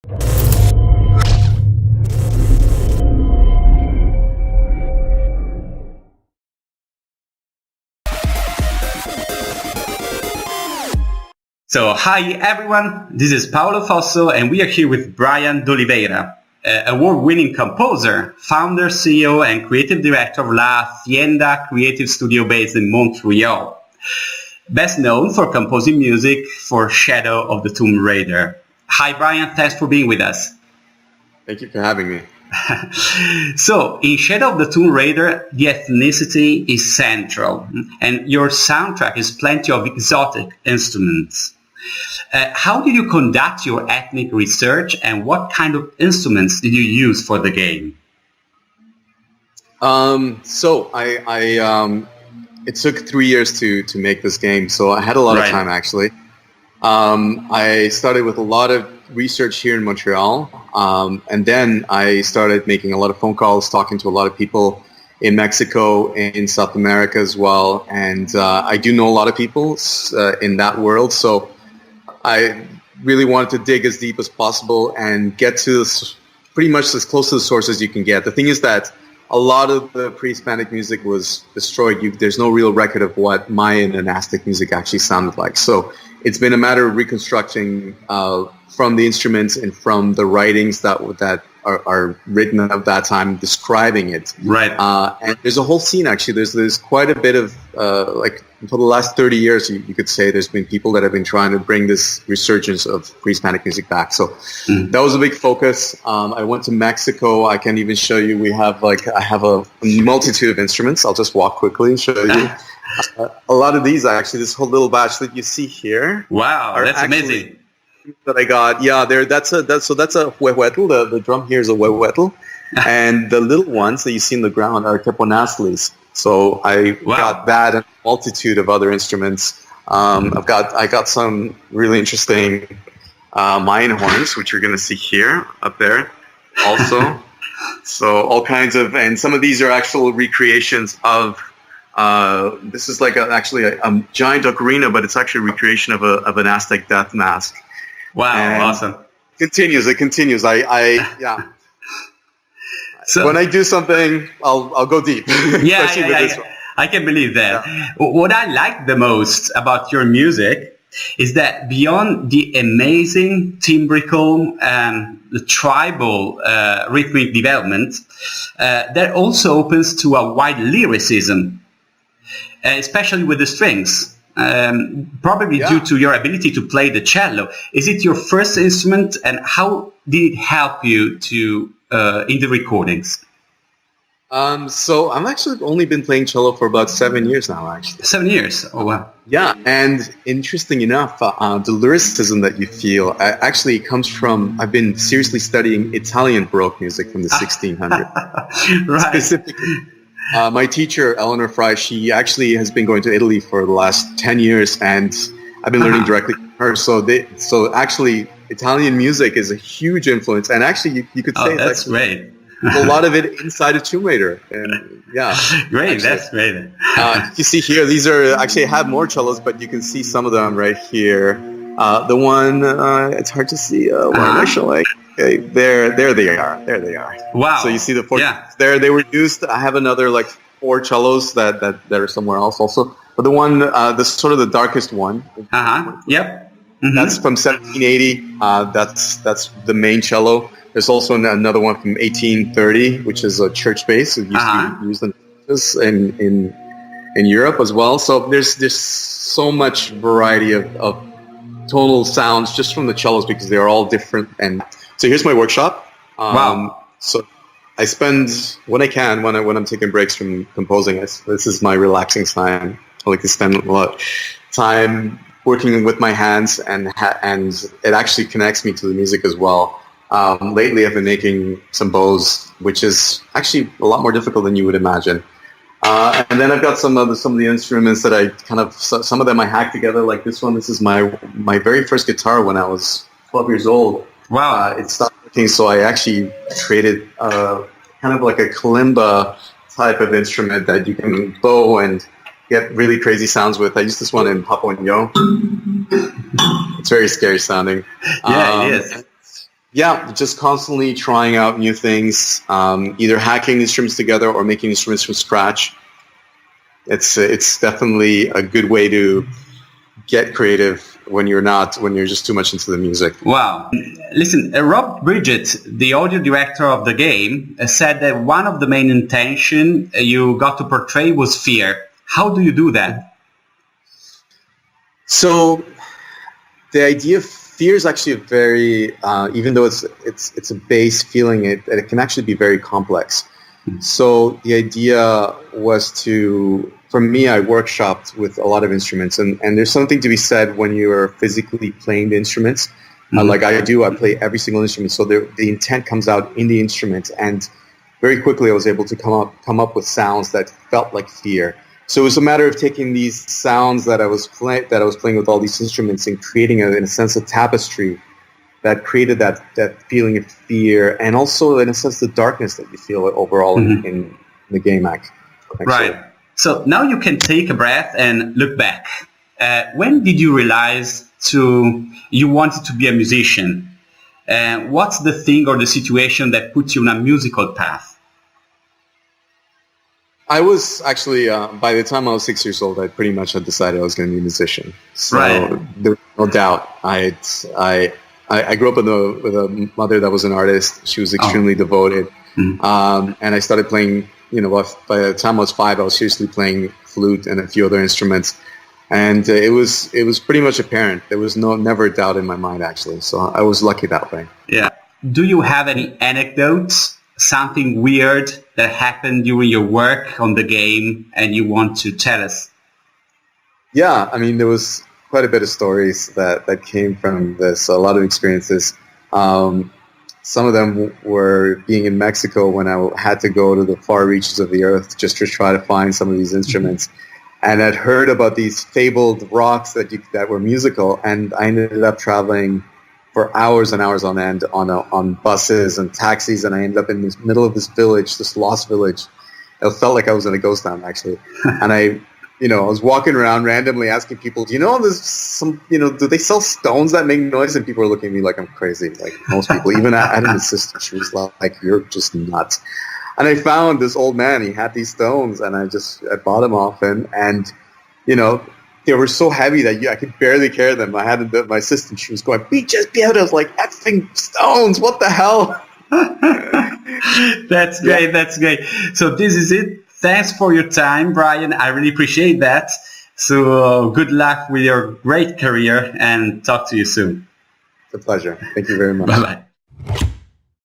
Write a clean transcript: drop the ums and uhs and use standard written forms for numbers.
So, hi everyone, this is Paolo Fosso and we are here with Brian D'Oliveira, award-winning composer, founder, CEO and creative director of La Hacienda creative studio based in Montreal. Best known for composing music for Shadow of the Tomb Raider. Hi Brian, thanks for being with us. Thank you for having me. So, in Shadow of the Tomb Raider, the ethnicity is central and your soundtrack is plenty of exotic instruments. How did you conduct your ethnic research and what kind of instruments did you use for the game? It took 3 years to make this game, so I had a lot of time actually. I started with a lot of research here in Montreal, and then I started making a lot of phone calls, talking to a lot of people in Mexico, in South America as well, and I do know a lot of people in that world, so I really wanted to dig as deep as possible and get to pretty much as close to the source as you can get. The thing is that a lot of the pre-Hispanic music was destroyed. There's no real record of what Mayan and Aztec music actually sounded like. So it's been a matter of reconstructing from the instruments and from the writings that are written at that time, describing it. Right. And there's a whole scene actually. There's quite a bit of for the last 30 years, you could say there's been people that have been trying to bring this resurgence of pre-Hispanic music back. So that was a big focus. I went to Mexico. I can even show you. I have a multitude of instruments. I'll just walk quickly and show you. A lot of these actually, this whole little batch that you see here. Wow, that's amazing. That I got, that's a huehuetl. The drum here is a huehuetl, and the little ones that you see in the ground are teponazlis. So I got that and a multitude of other instruments. I got some really interesting Mayan horns, which you're going to see here up there, also. So all kinds of, and some of these are actual recreations of. This is like actually a giant ocarina, but it's actually a recreation of an Aztec death mask. Wow, and awesome. It continues. So when I do something, I'll go deep. Yeah. I can believe that. Yeah. What I like the most about your music is that beyond the amazing timbrical and the tribal rhythmic development, that also opens to a wide lyricism, especially with the strings. Probably due to your ability to play the cello. Is it your first instrument, and how did it help you to in the recordings? So I've actually only been playing cello for about 7 years now, actually. 7 years? Oh, wow. Yeah, and interesting enough, the lyricism that you feel actually comes from, I've been seriously studying Italian Baroque music from the 1600s. Right. Specifically. My teacher, Eleanor Fry, she actually has been going to Italy for the last 10 years, and I've been learning directly from her. So actually, Italian music is a huge influence, and actually, you could say that's great. A lot of it inside of Tomb Raider, and great. Actually, that's great. You see here, these are actually I have more cellos, but you can see some of them right here. The one, it's hard to see. What am I showing? Okay, there they are. There they are. Wow. So you see the four there. They were used. I have another 4 cellos that are somewhere else also. But the one, the sort of the darkest one. Yep. Mm-hmm. That's from 1780. That's the main cello. There's also another one from 1830, which is a church bass. It used to be used in churches in Europe as well. So there's so much variety of tonal sounds just from the cellos because they are all different. And so here's my workshop. Wow. So I spend when I can when I'm taking breaks from composing. This is my relaxing time. I like to spend a lot of time working with my hands, and it actually connects me to the music as well. Lately, I've been making some bows, which is actually a lot more difficult than you would imagine. And then I've got some of the instruments that I some of them I hacked together, like this one. This is my very first guitar when I was 12 years old. Wow. It stopped working, so I actually created kind of like a kalimba type of instrument that you can bow and get really crazy sounds with. I used this one in Papua New Guinea. It's very scary sounding. Yeah, it is. Yeah, just constantly trying out new things, either hacking instruments together or making instruments from scratch. It's definitely a good way to get creative when you're just too much into the music. Wow. Listen, Rob Bridget, the audio director of the game, said that one of the main intention you got to portray was fear. How do you do that? So the idea of fear is actually a very, even though it's a base feeling, it can actually be very complex. So the idea was for me, I workshopped with a lot of instruments, and there's something to be said when you are physically playing the instruments. Like I do, I play every single instrument, so the intent comes out in the instrument, and very quickly I was able to come up with sounds that felt like fear. So it was a matter of taking these sounds that I was playing with all these instruments and creating, in a sense, a tapestry that created that feeling of fear, and also, in a sense, the darkness that you feel overall in the game act. Right. So now you can take a breath and look back. When did you realize you wanted to be a musician? What's the thing or the situation that put you on a musical path? I was actually, by the time I was 6 years old, I pretty much had decided I was going to be a musician. So there was no doubt. I grew up with a mother that was an artist. She was extremely devoted. And I started playing, by the time I was 5, I was seriously playing flute and a few other instruments. And it was pretty much apparent. There was never a doubt in my mind, actually. So I was lucky that way. Yeah. Do you have any anecdotes? Something weird that happened during your work on the game and you want to tell us? Yeah, I mean, there was quite a bit of stories that came from this, a lot of experiences. Some of them were being in Mexico when I had to go to the far reaches of the earth just to try to find some of these instruments. And I'd heard about these fabled rocks that were musical, and I ended up traveling for hours and hours on end on buses and taxis, and I ended up in the middle of this village, this lost village. It felt like I was in a ghost town, actually. And I was walking around randomly asking people, do they sell stones that make noise? And people were looking at me like I'm crazy, like most people. Even I had an assistant. She was like, you're just nuts. And I found this old man. He had these stones, and I bought them off him, and they were so heavy that I could barely carry them. I had my assistant. She was going, just be out. I was like, effing stones. What the hell? That's great. Yeah. That's great. So this is it. Thanks for your time, Brian. I really appreciate that. So good luck with your great career, and talk to you soon. It's a pleasure. Thank you very much. Bye-bye.